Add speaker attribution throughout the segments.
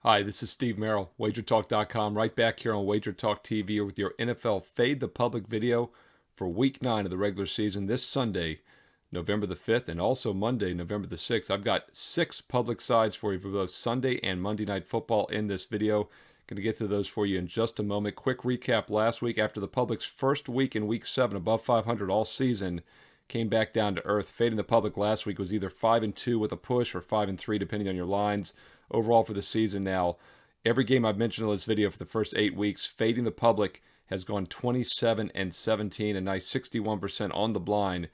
Speaker 1: Hi, this is Steve Merril, WagerTalk.com, right back here on WagerTalk TV with your NFL Fade the Public video for Week 9 of the regular season this Sunday, November the 5th, and also Monday, November the 6th. I've got 6 public sides for you for both Sunday and Monday Night Football in this video. Going to get to those for you in just a moment. Quick recap last week after the public's first week in Week 7 above 500 all season. Came back down to earth. Fading the public last week was either 5-2 with a push or 5-3 depending on your lines. Overall for the season now, every game I've mentioned in this video for the first 8 weeks, fading the public has gone 27-17, a nice 61% on the blind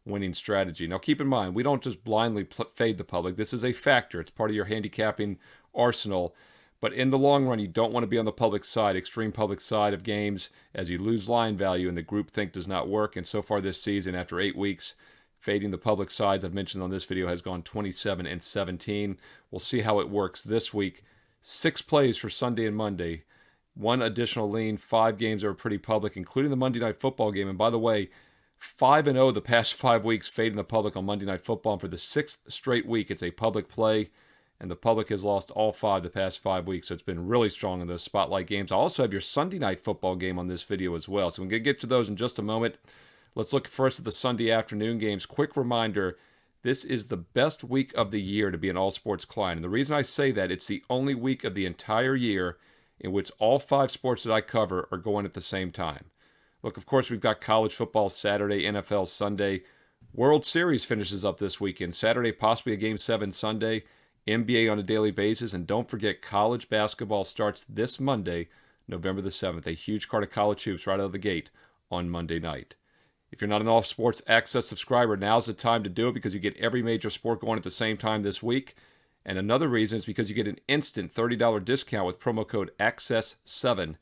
Speaker 1: winning strategy. Now keep in mind, we don't just blindly fade the public. This is a factor. It's part of your handicapping arsenal. But in the long run, you don't want to be on the public side, extreme public side of games, as you lose line value and the groupthink does not work. And so far this season, after 8 weeks, fading the public sides I've mentioned on this video has gone 27-17. We'll see how it works this week. 6 plays for Sunday and Monday. 1 additional lean. 5 games that are pretty public, including the Monday Night Football game. And by the way, 5-0 the past 5 weeks fading the public on Monday Night Football. And for the 6th straight week, it's a public play. And the public has lost all 5 the past 5 weeks. So it's been really strong in those spotlight games. I also have your Sunday Night Football game on this video as well. So we're going to get to those in just a moment. Let's look first at the Sunday afternoon games. Quick reminder, this is the best week of the year to be an all-sports client. And the reason I say that, it's the only week of the entire year in which all 5 sports that I cover are going at the same time. Look, of course, we've got college football Saturday, NFL Sunday. World Series finishes up this weekend. Saturday, possibly a Game 7 Sunday. NBA on a daily basis. And don't forget, college basketball starts this Monday, November the 7th. A huge card of college hoops right out of the gate on Monday night. If you're not an All Sports Access subscriber, now's the time to do it because you get every major sport going at the same time this week. And another reason is because you get an instant $30 discount with promo code ACCESS7.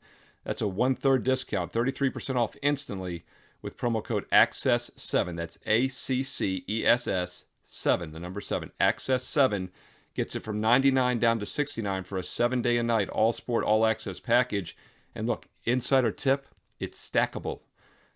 Speaker 1: That's a 1/3 discount, 33% off instantly with promo code ACCESS7. That's ACCESS 7, the number 7. ACCESS7 gets it from $99 down to $69 for a 7-day and night all sport, all access package. And look, insider tip, it's stackable.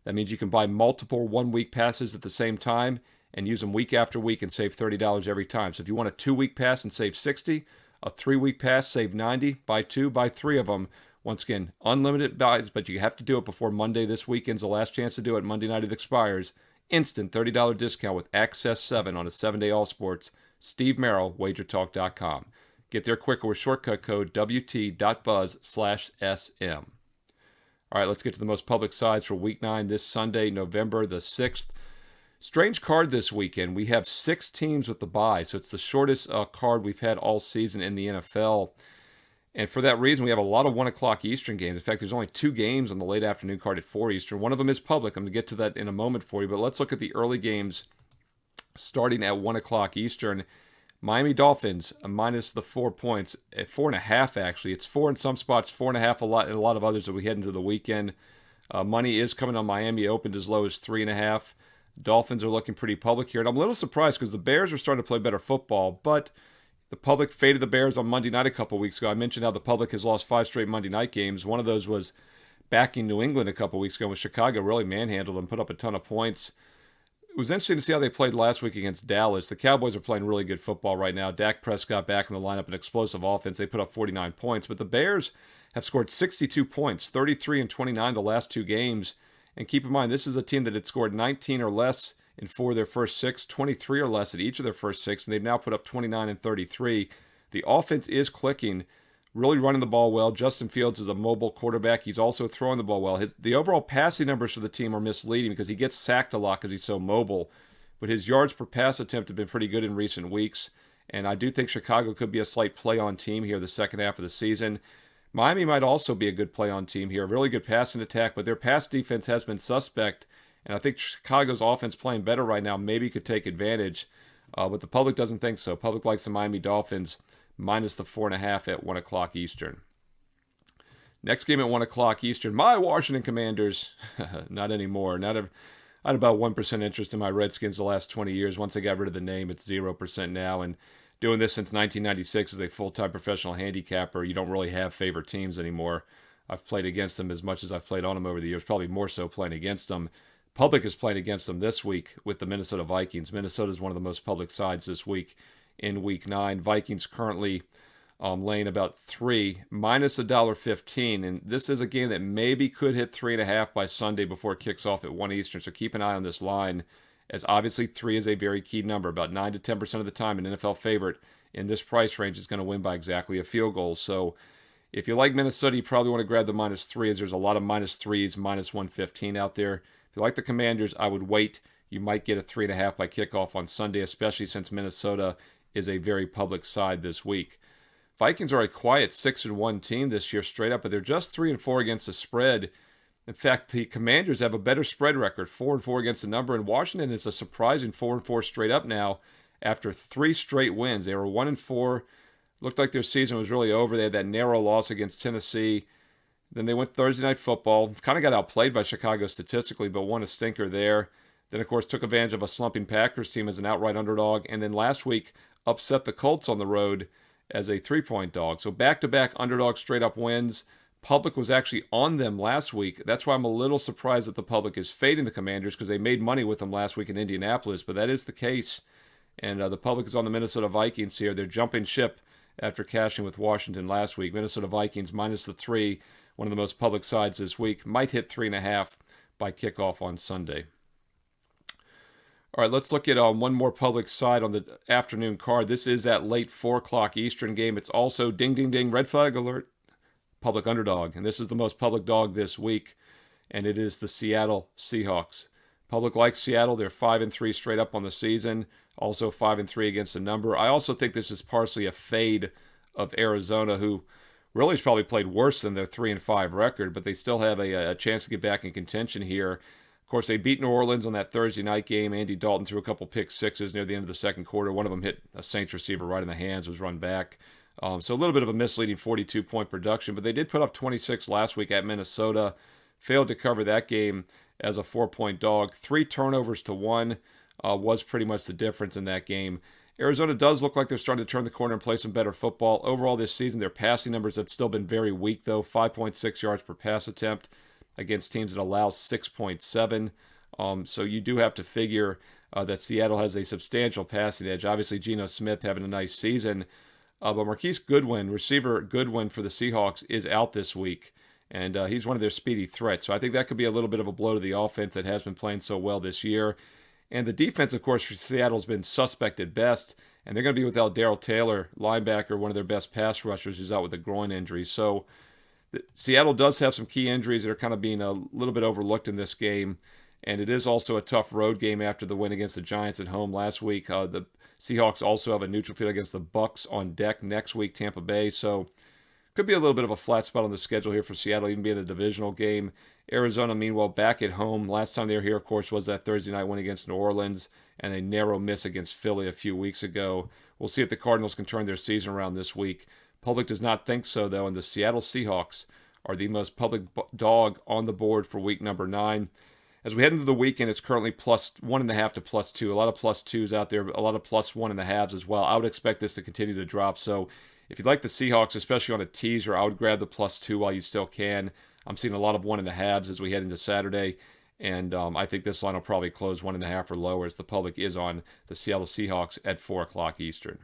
Speaker 1: That means you can buy multiple 1-week passes at the same time and use them week after week and save $30 every time. So if you want a 2-week pass and save $60, a 3-week pass, save $90, buy 2, buy 3 of them. Once again, unlimited buys, but you have to do it before Monday. This weekend's the last chance to do it. Monday night it expires. Instant $30 discount with Access 7 on a 7-day all sports. Steve Merril, WagerTalk.com. Get there quicker with shortcut code WT.buzz/SM. All right, let's get to the most public sides for Week 9 this Sunday, November the 6th. Strange card this weekend. We have 6 teams with the bye, so it's the shortest card we've had all season in the NFL. And for that reason, we have a lot of 1 o'clock Eastern games. In fact, there's only 2 games on the late afternoon card at 4 Eastern. One of them is public. I'm going to get to that in a moment for you, but let's look at the early games starting at 1 o'clock Eastern. Miami Dolphins minus the 4 points at 4.5 actually. It's 4 in some spots, 4.5 in a lot of others as we head into the weekend. Money is coming on Miami. It opened as low as 3.5. Dolphins are looking pretty public here. And I'm a little surprised because the Bears are starting to play better football, but the public faded the Bears on Monday night a couple weeks ago. I mentioned how the public has lost 5 straight Monday night games. One of those was backing New England a couple weeks ago when Chicago really manhandled them, put up a ton of points. It was interesting to see how they played last week against Dallas. The Cowboys are playing really good football right now. Dak Prescott back in the lineup, an explosive offense. They put up 49 points. But the Bears have scored 62 points, 33 and 29 the last 2 games. And keep in mind, this is a team that had scored 19 or less in 4 of their first 6, 23 or less in each of their first 6, and they've now put up 29 and 33. The offense is clicking, really running the ball well. Justin Fields is a mobile quarterback. He's also throwing the ball well. The overall passing numbers for the team are misleading because he gets sacked a lot because he's so mobile. But his yards per pass attempt have been pretty good in recent weeks. And I do think Chicago could be a slight play-on team here the second half of the season. Miami might also be a good play-on team here. Really good passing attack, but their pass defense has been suspect. And I think Chicago's offense playing better right now maybe could take advantage. But the public doesn't think so. Public likes the Miami Dolphins minus the 4.5 at 1 o'clock Eastern. Next game at 1 o'clock Eastern. My Washington Commanders, not anymore. I had about 1% interest in my Redskins the last 20 years. Once I got rid of the name, it's 0% now. And doing this since 1996 as a full-time professional handicapper, you don't really have favorite teams anymore. I've played against them as much as I've played on them over the years, probably more so playing against them. Public is playing against them this week with the Minnesota Vikings. Minnesota is one of the most public sides this week in Week 9. Vikings currently laying about 3, minus $1.15. And this is a game that maybe could hit 3.5 by Sunday before it kicks off at 1 Eastern. So keep an eye on this line, as obviously 3 is a very key number. About 9 to 10% of the time, an NFL favorite in this price range is going to win by exactly a field goal. So if you like Minnesota, you probably want to grab the -3, as there's a lot of -3s, minus 115 out there. If you like the Commanders, I would wait. You might get a 3.5 by kickoff on Sunday, especially since Minnesota is a very public side this week. Vikings are a quiet 6-1 team this year straight up, but they're just 3-4 against the spread. In fact, the Commanders have a better spread record, 4-4 against the number, and Washington is a surprising 4-4 straight up now after 3 straight wins. They were 1-4. Looked like their season was really over. They had that narrow loss against Tennessee. Then they went Thursday Night Football. Kind of got outplayed by Chicago statistically, but won a stinker there. Then, of course, took advantage of a slumping Packers team as an outright underdog. And then last week, upset the Colts on the road as a 3-point dog. So back-to-back underdog straight-up wins. Public was actually on them last week. That's why I'm a little surprised that the public is fading the Commanders, because they made money with them last week in Indianapolis. But that is the case. And the public is on the Minnesota Vikings here. They're jumping ship after cashing with Washington last week. Minnesota Vikings minus the 3, one of the most public sides this week. Might hit 3.5 by kickoff on Sunday. All right, let's look at one more public side on the afternoon card. This is that late 4 o'clock Eastern game. It's also ding, ding, ding, red flag alert, public underdog. And this is the most public dog this week, and it is the Seattle Seahawks. Public likes Seattle. They're 5-3 straight up on the season. Also 5-3 against the number. I also think this is partially a fade of Arizona, who really has probably played worse than their 3-5 record, but they still have a chance to get back in contention here. Of course, they beat New Orleans on that Thursday night game. Andy Dalton threw a couple pick sixes near the end of the second quarter. One of them hit a Saints receiver right in the hands, was run back. So a little bit of a misleading 42-point production, but they did put up 26 last week at Minnesota. Failed to cover that game as a 4-point dog. 3 turnovers to 1 was pretty much the difference in that game. Arizona does look like they're starting to turn the corner and play some better football. Overall this season, their passing numbers have still been very weak, though. 5.6 yards per pass attempt against teams that allow 6.7. So you do have to figure that Seattle has a substantial passing edge. Obviously, Geno Smith having a nice season. But Marquise Goodwin, receiver Goodwin for the Seahawks, is out this week. And he's one of their speedy threats. So I think that could be a little bit of a blow to the offense that has been playing so well this year. And the defense, of course, for Seattle has been suspect at best. And they're going to be without Darrell Taylor, linebacker, one of their best pass rushers, who's out with a groin injury. So Seattle does have some key injuries that are kind of being a little bit overlooked in this game. And it is also a tough road game after the win against the Giants at home last week. The Seahawks also have a neutral field against the Bucs on deck next week, Tampa Bay. So could be a little bit of a flat spot on the schedule here for Seattle, even being a divisional game. Arizona, meanwhile, back at home. Last time they were here, of course, was that Thursday night win against New Orleans and a narrow miss against Philly a few weeks ago. We'll see if the Cardinals can turn their season around this week. Public does not think so, though, and the Seattle Seahawks are the most public dog on the board for week number 9. As we head into the weekend, it's currently plus 1.5 to plus 2. A lot of plus 2s out there, a lot of plus 1.5s as well. I would expect this to continue to drop. So if you like the Seahawks, especially on a teaser, I would grab the plus 2 while you still can. I'm seeing a lot of 1.5s as we head into Saturday. And I think this line will probably close 1.5 or lower, as the public is on the Seattle Seahawks at 4 o'clock Eastern.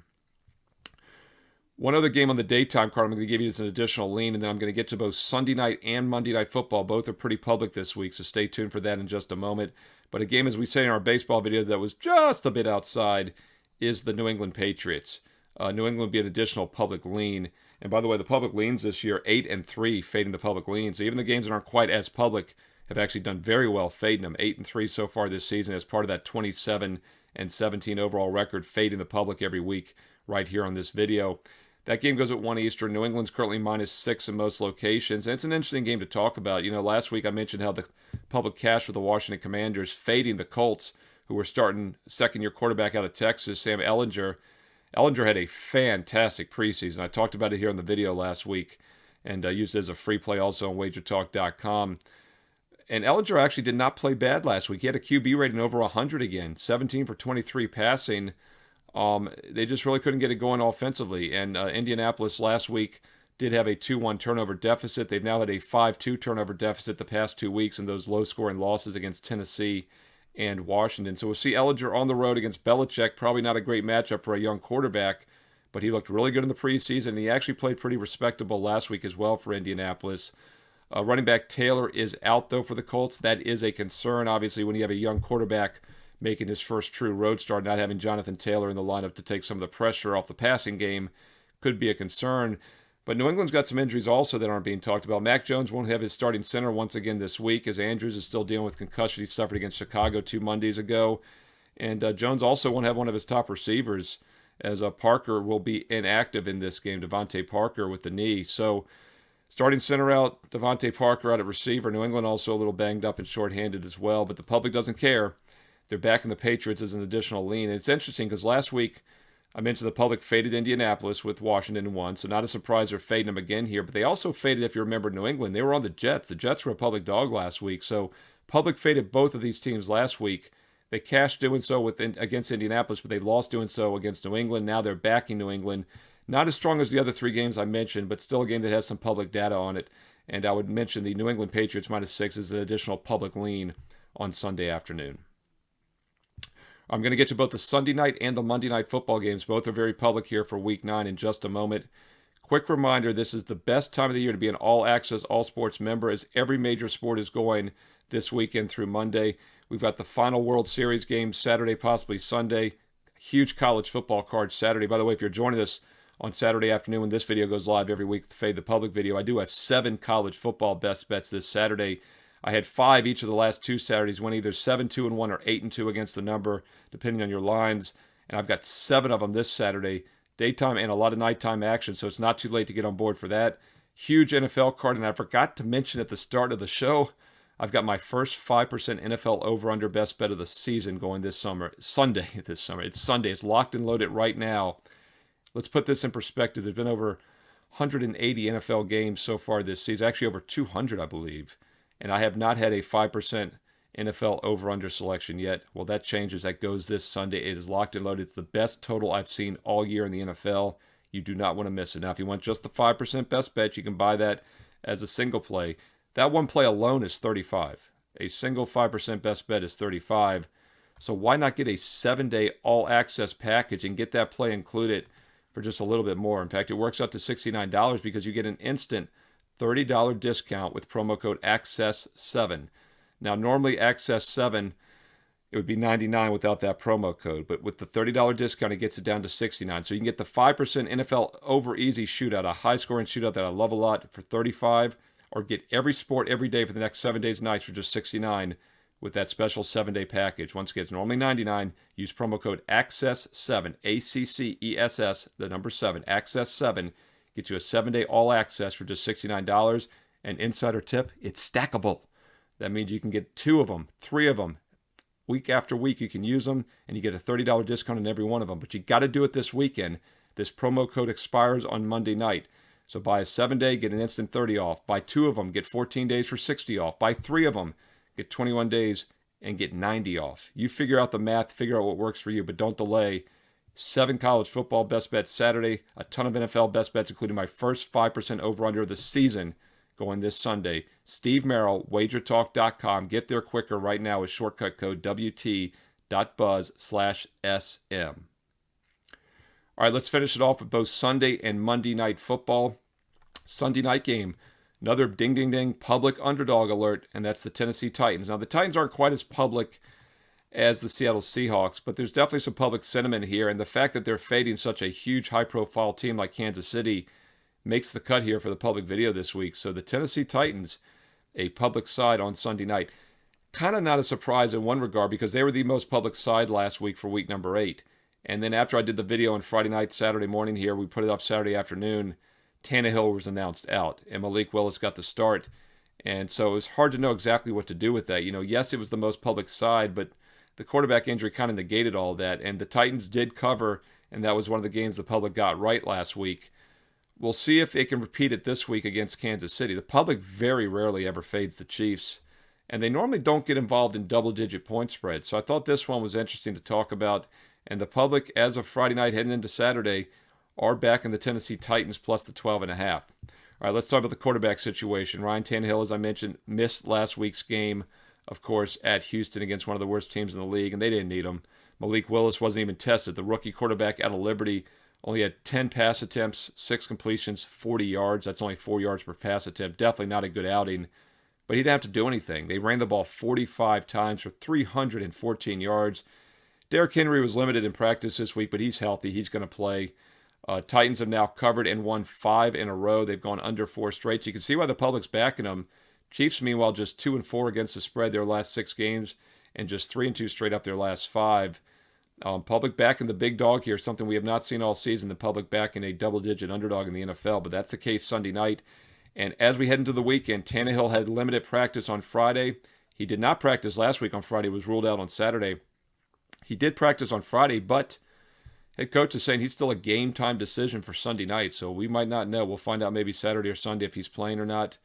Speaker 1: One other game on the daytime card I'm going to give you as an additional lean, and then I'm going to get to both Sunday night and Monday night football. Both are pretty public this week, so stay tuned for that in just a moment. But a game, as we say in our baseball video, that was just a bit outside is the New England Patriots. New England would be an additional public lean. And by the way, the public leans this year, 8-3, fading the public leans. So even the games that aren't quite as public have actually done very well fading them. 8-3 so far this season as part of that 27-17 overall record, fading the public every week right here on this video. That game goes at 1 Eastern. New England's currently -6 in most locations. And it's an interesting game to talk about. You know, last week I mentioned how the public cash with the Washington Commanders, fading the Colts, who were starting second-year quarterback out of Texas, Sam Ehlinger. Ehlinger had a fantastic preseason. I talked about it here in the video last week and used it as a free play also on WagerTalk.com. And Ehlinger actually did not play bad last week. He had a QB rating over 100 again, 17 for 23 passing. They just really couldn't get it going offensively. And Indianapolis last week did have a 2-1 turnover deficit. They've now had a 5-2 turnover deficit the past 2 weeks in those low-scoring losses against Tennessee and Washington. So we'll see Ehlinger on the road against Belichick. Probably not a great matchup for a young quarterback. but he looked really good in the preseason, and he actually played pretty respectable last week as well for Indianapolis. Running back Taylor is out, though, for the Colts. That is a concern, obviously, when you have a young quarterback making his first true road start. Not having Jonathan Taylor in the lineup to take some of the pressure off the passing game could be a concern. But New England's got some injuries also that aren't being talked about. Mac Jones won't have his starting center once again this week, as Andrews is still dealing with concussion he suffered against Chicago 2 Mondays ago. And Jones also won't have one of his top receivers, as Parker will be inactive in this game, Devontae Parker with the knee. So starting center out, Devontae Parker out at receiver. New England also a little banged up and shorthanded as well, but the public doesn't care. They're backing the Patriots as an additional lean. And it's interesting because last week I mentioned the public faded Indianapolis with Washington and won, so not a surprise they're fading them again here. But they also faded, if you remember, New England. They were on the Jets. The Jets were a public dog last week, so public faded both of these teams last week. They cashed doing so against Indianapolis, but they lost doing so against New England. Now they're backing New England. Not as strong as the other 3 games I mentioned, but still a game that has some public data on it. And I would mention the New England Patriots -6 is an additional public lean on Sunday afternoon. I'm going to get to both the Sunday night and the Monday night football games. Both are very public here for Week 9 in just a moment. Quick reminder, this is the best time of the year to be an all-access, all-sports member, as every major sport is going this weekend through Monday. We've got the final World Series game Saturday, possibly Sunday. Huge college football card Saturday. By the way, if you're joining us on Saturday afternoon when this video goes live every week, the Fade the Public video, I do have 7 college football best bets this Saturday. I had 5 each of the last 2 Saturdays, went either 7-2-1 or 8-2 against the number, depending on your lines. And I've got 7 of them this Saturday, daytime and a lot of nighttime action, so it's not too late to get on board for that. Huge NFL card, and I forgot to mention at the start of the show, I've got my first 5% NFL over-under best bet of the season going this summer. Sunday. It's Sunday. It's locked and loaded right now. Let's put this in perspective. There's been over 180 NFL games so far this season, actually over 200, I believe. And I have not had a 5% NFL over-under selection yet. Well, that changes. That goes this Sunday. It is locked and loaded. It's the best total I've seen all year in the NFL. You do not want to miss it. Now, if you want just the 5% best bet, you can buy that as a single play. That one play alone is 35. A single 5% best bet is 35. So why not get a 7-day all-access package and get that play included for just a little bit more? In fact, it works out to $69 because you get an instant $30 discount with promo code ACCESS7. Now, normally ACCESS7, it would be $99 without that promo code, but with the $30 discount, it gets it down to $69. So you can get the 5% NFL over easy shootout, a high-scoring shootout that I love a lot, for $35, or get every sport every day for the next 7 days and nights for just $69 with that special 7-day package. Once again, it's normally $99. Use promo code ACCESS7, ACCESS, the number 7, ACCESS7. Gets you a 7-day all-access for just $69. And insider tip, it's stackable. That means you can get 2 of them, 3 of them. Week after week, you can use them, and you get a $30 discount on every one of them. But you got to do it this weekend. This promo code expires on Monday night. So buy a 7-day, get an instant 30 off. Buy 2 of them, get 14 days for 60 off. Buy 3 of them, get 21 days and get 90 off. You figure out the math, figure out what works for you, but don't delay. 7 college football best bets Saturday, a ton of NFL best bets, including my first 5% over-under of the season going this Sunday. Steve Merril, WagerTalk.com. Get there quicker right now with shortcut code WT.buzz/SM. All right, let's finish it off with both Sunday and Monday night football. Sunday night game, another ding, ding, ding, public underdog alert, and that's the Tennessee Titans. Now, the Titans aren't quite as public as the Seattle Seahawks, but there's definitely some public sentiment here, and the fact that they're fading such a huge high-profile team like Kansas City makes the cut here for the public video this week. So the Tennessee Titans, a public side on Sunday night. Kind of not a surprise in one regard because they were the most public side last week for week number 8. And then after I did the video on Friday night, Saturday morning here, we put it up Saturday afternoon, Tannehill was announced out, and Malik Willis got the start. And so it was hard to know exactly what to do with that. You know, yes, it was the most public side, but the quarterback injury kind of negated all that. And the Titans did cover, and that was one of the games the public got right last week. We'll see if they can repeat it this week against Kansas City. The public very rarely ever fades the Chiefs, and they normally don't get involved in double-digit point spreads. So I thought this one was interesting to talk about. And the public, as of Friday night heading into Saturday, are back in the Tennessee Titans plus the 12.5. All right, let's talk about the quarterback situation. Ryan Tannehill, as I mentioned, missed last week's game, of course, at Houston against one of the worst teams in the league, and they didn't need him. Malik Willis wasn't even tested. The rookie quarterback out of Liberty Only had 10 pass attempts, 6 completions, 40 yards. That's only 4 yards per pass attempt. Definitely not a good outing. But he didn't have to do anything. They ran the ball 45 times for 314 yards. Derrick Henry was limited in practice this week, but he's healthy. He's going to play. Titans have now covered and won 5 in a row. They've gone under 4 straight. So you can see why the public's backing them. Chiefs, meanwhile, just 2-4 against the spread their last 6 games, and just 3-2 straight up their last 5. Public backing the big dog here, something we have not seen all season. The public backing a double-digit underdog in the NFL, but that's the case Sunday night. And as we head into the weekend, Tannehill had limited practice on Friday. He did not practice last week on Friday. Was ruled out on Saturday. He did practice on Friday, but head coach is saying he's still a game-time decision for Sunday night, so we might not know. We'll find out maybe Saturday or Sunday if he's playing or not.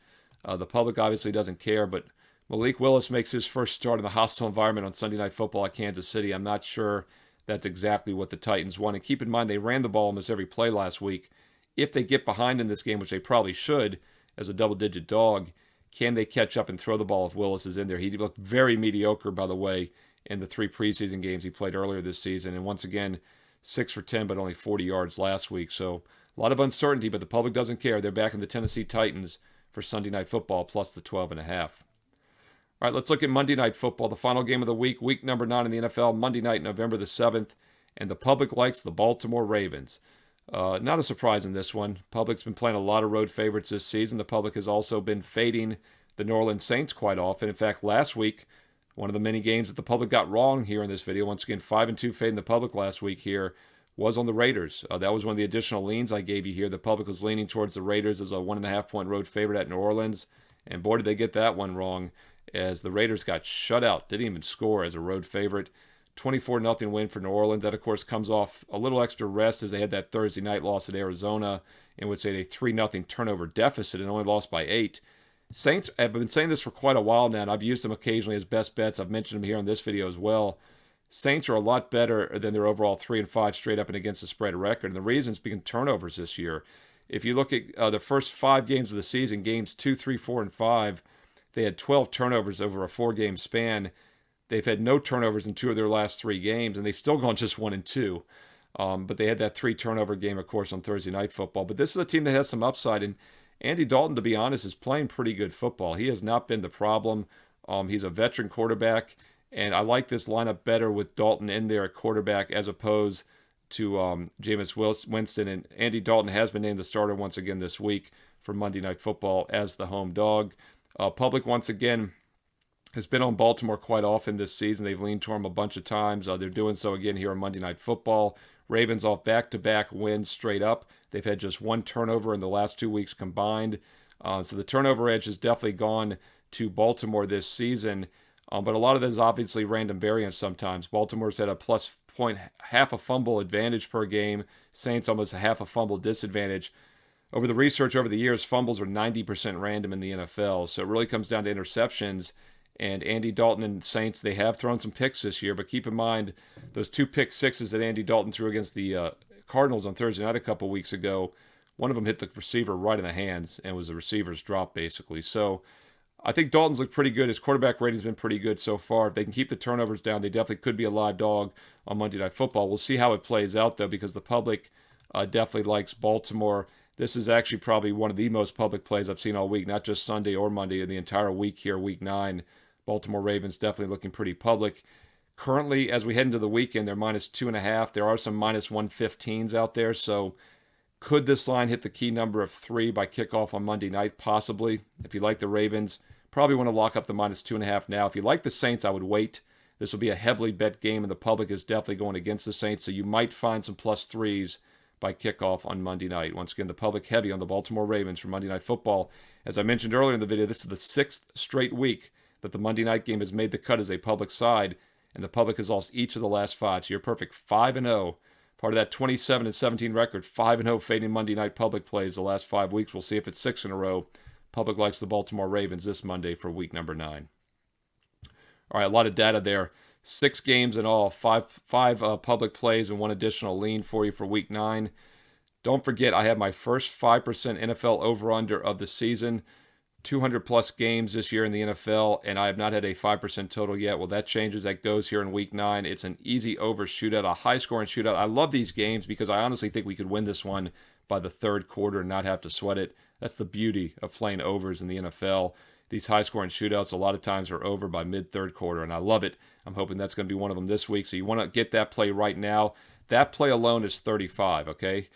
Speaker 1: The public obviously doesn't care, but Malik Willis makes his first start in the hostile environment on Sunday Night Football at Kansas City. I'm not sure that's exactly what the Titans want. And keep in mind, they ran the ball almost every play last week. If they get behind in this game, which they probably should, as a double-digit dog, can they catch up and throw the ball if Willis is in there? He looked very mediocre, by the way, in the 3 preseason games he played earlier this season. And once again, 6 for 10, but only 40 yards last week. So a lot of uncertainty, but the public doesn't care. They're back in the Tennessee Titans for Sunday Night Football, plus the 12.5. All right, let's look at Monday Night Football, the final game of the week number 9 in the NFL, Monday night, November the 7th. And the public likes the Baltimore Ravens. Not a surprise in this one. Public's been playing a lot of road favorites this season. The public has also been fading the New Orleans Saints quite often. In fact, last week, one of the many games that the public got wrong here in this video, once again, 5-2 fading the public last week here, was on the Raiders. That was one of the additional leans I gave you here. The public was leaning towards the Raiders as a 1.5-point road favorite at New Orleans. And boy, did they get that one wrong, as the Raiders got shut out. Didn't even score as a road favorite. 24-0 win for New Orleans. That, of course, comes off a little extra rest as they had that Thursday night loss at Arizona, in which they had a 3-0 turnover deficit and only lost by 8. Saints, I've been saying this for quite a while now, and I've used them occasionally as best bets. I've mentioned them here on this video as well. Saints are a lot better than their overall 3-5 straight up and against the spread record. And the reason's being turnovers this year. If you look at the first 5 games of the season, games 2, 3, 4, and 5, they had 12 turnovers over a 4-game span. They've had no turnovers in 2 of their last 3 games, and they've still gone just 1-2. But they had that 3-turnover game, of course, on Thursday Night Football. But this is a team that has some upside, and Andy Dalton, to be honest, is playing pretty good football. He has not been the problem. He's a veteran quarterback, and I like this lineup better with Dalton in there at quarterback as opposed to Jameis Winston. And Andy Dalton has been named the starter once again this week for Monday Night Football as the home dog. Public, once again, has been on Baltimore quite often this season. They've leaned to him a bunch of times. They're doing so again here on Monday Night Football. Ravens off back-to-back wins straight up. They've had just 1 turnover in the last 2 weeks combined. So the turnover edge has definitely gone to Baltimore this season. But a lot of that is obviously random variance sometimes. Baltimore's had a plus half a fumble advantage per game. Saints almost a half a fumble disadvantage. Over the research over the years, fumbles are 90% random in the NFL. So it really comes down to interceptions. And Andy Dalton and Saints, they have thrown some picks this year. But keep in mind, those 2 pick sixes that Andy Dalton threw against the Cardinals on Thursday night a couple weeks ago, one of them hit the receiver right in the hands and was the receiver's drop, basically. So I think Dalton's looked pretty good. His quarterback rating's been pretty good so far. If they can keep the turnovers down, they definitely could be a live dog on Monday Night Football. We'll see how it plays out, though, because the public definitely likes Baltimore. This is actually probably one of the most public plays I've seen all week, not just Sunday or Monday, in the entire week here, week 9. Baltimore Ravens definitely looking pretty public. Currently, as we head into the weekend, they're minus 2.5. There are some minus 115s out there, so could this line hit the key number of 3 by kickoff on Monday night? Possibly. If you like the Ravens, probably want to lock up the minus 2.5 now. If you like the Saints, I would wait. This will be a heavily bet game, and the public is definitely going against the Saints, so you might find some plus 3s by kickoff on Monday night. Once again, the public heavy on the Baltimore Ravens for Monday Night Football. As I mentioned earlier in the video, this is the 6th straight week that the Monday night game has made the cut as a public side, and the public has lost each of the last 5. So you're perfect 5-0. Part of that 27-17 record, 5-0 fading Monday night public plays the last 5 weeks. We'll see if it's 6 in a row. Public likes the Baltimore Ravens this Monday for week number 9. All right, a lot of data there. 6 games in all, 5 public plays and 1 additional lean for you for week 9. Don't forget, I have my first 5% NFL over-under of the season. 200 plus games this year in the NFL, and I have not had a 5% total yet. Well, that changes. That goes here in week 9. It's an easy over shootout, a high scoring shootout. I love these games because I honestly think we could win this one by the third quarter and not have to sweat it. That's the beauty of playing overs in the NFL. These high scoring shootouts a lot of times are over by mid third quarter, and I love it. I'm hoping that's going to be one of them this week. So you want to get that play right now. That play alone is 35, okay?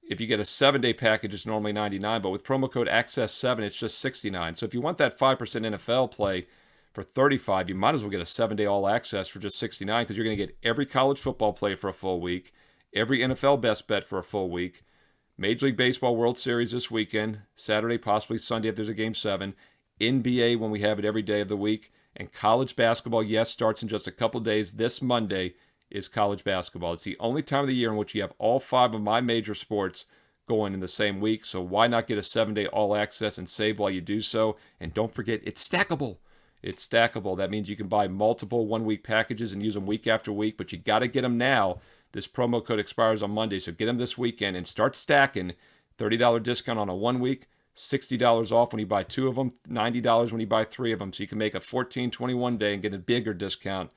Speaker 1: If you get a 7-day package, it's normally 99, but with promo code ACCESS7, it's just 69. So if you want that 5% NFL play for 35, you might as well get a 7-day all access for just 69 because you're going to get every college football play for a full week, every NFL best bet for a full week, Major League Baseball World Series this weekend, Saturday, possibly Sunday if there's a Game 7, NBA when we have it every day of the week, and college basketball, yes, starts in just a couple days. This Monday is college basketball. It's the only time of the year in which you have all 5 of my major sports going in the same week. So why not get a 7-day all access and save while you do so? And don't forget, it's stackable. It's stackable. That means you can buy multiple 1-week packages and use them week after week, but you got to get them now. This promo code expires on Monday, so get them this weekend and start stacking. $30 discount on a 1 week, $60 off when you buy 2 of them, $90 when you buy 3 of them. So you can make a 14, 21 day and get a bigger discount.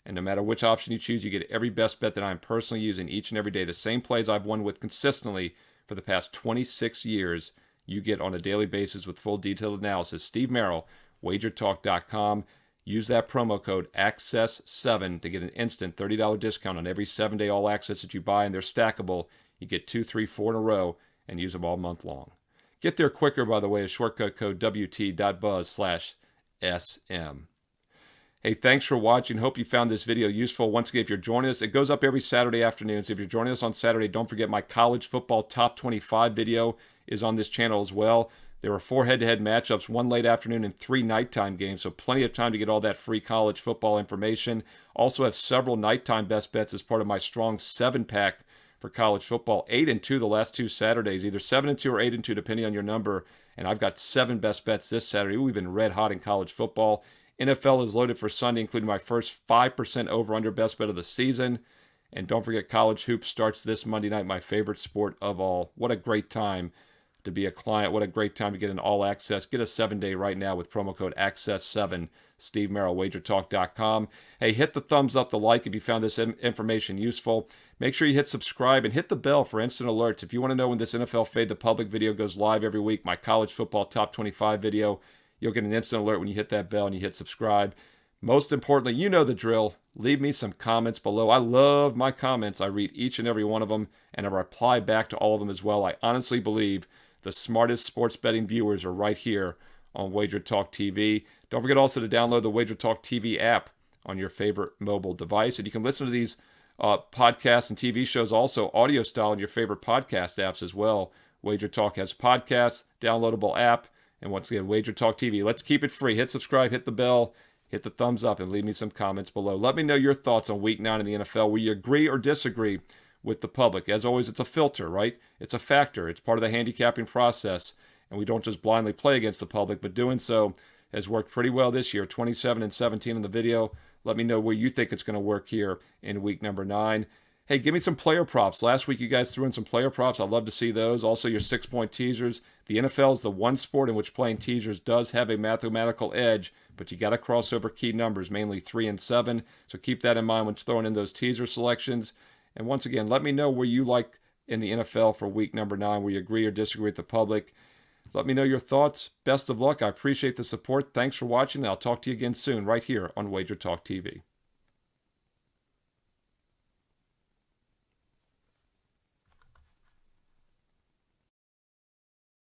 Speaker 1: And no matter which option you choose, you get every best bet that I'm personally using each and every day. The same plays I've won with consistently for the past 26 years, you get on a daily basis with full detailed analysis. Steve Merril, WagerTalk.com. Use that promo code ACCESS7 to get an instant $30 discount on every 7-day all access that you buy, and they're stackable. You get 2, 3, 4 in a row and use them all month long. Get there quicker, by the way, is shortcut code WT.buzz/SM. Hey, thanks for watching. Hope you found this video useful. Once again, if you're joining us, it goes up every Saturday afternoon. So if you're joining us on Saturday, don't forget my college football top 25 video is on this channel as well. There are 4 head-to-head matchups, 1 late afternoon and 3 nighttime games. So plenty of time to get all that free college football information. Also have several nighttime best bets as part of my strong 7-pack for college football. 8-2 the last 2 Saturdays, either 7-2 or 8-2 depending on your number. And I've got 7 best bets this Saturday. We've been red hot in college football. NFL is loaded for Sunday, including my first 5% over-under best bet of the season. And don't forget, college hoops starts this Monday night, my favorite sport of all. What a great time to be a client. What a great time to get an all-access. Get a 7-day right now with promo code ACCESS7, Steve Merril, WagerTalk.com. Hey, hit the thumbs up, the like if you found this information useful. Make sure you hit subscribe and hit the bell for instant alerts. If you want to know when this NFL Fade the Public video goes live every week, my college football top 25 video, you'll get an instant alert when you hit that bell and you hit subscribe. Most importantly, you know the drill. Leave me some comments below. I love my comments. I read each and every one of them, and I reply back to all of them as well. I honestly believe the smartest sports betting viewers are right here on WagerTalk TV. Don't forget also to download the WagerTalk TV app on your favorite mobile device. And you can listen to these podcasts and TV shows also audio style in your favorite podcast apps as well. WagerTalk has podcasts, downloadable app, and once again, WagerTalk TV. Let's keep it free. Hit subscribe, hit the bell, hit the thumbs up, and leave me some comments below. Let me know your thoughts on Week 9 in the NFL, where you agree or disagree with the public. As always, it's a filter, right? It's a factor. It's part of the handicapping process, and we don't just blindly play against the public, but doing so has worked pretty well this year. 27-17 in the video. Let me know where you think it's going to work here in week number 9. Hey, give me some player props. Last week, you guys threw in some player props. I'd love to see those. Also, your 6-point teasers. The NFL is the one sport in which playing teasers does have a mathematical edge, but you got to cross over key numbers, mainly 3 and 7. So keep that in mind when throwing in those teaser selections. And once again, let me know where you like in the NFL for week number 9, where you agree or disagree with the public. Let me know your thoughts. Best of luck. I appreciate the support. Thanks for watching. I'll talk to you again soon right here on WagerTalk TV.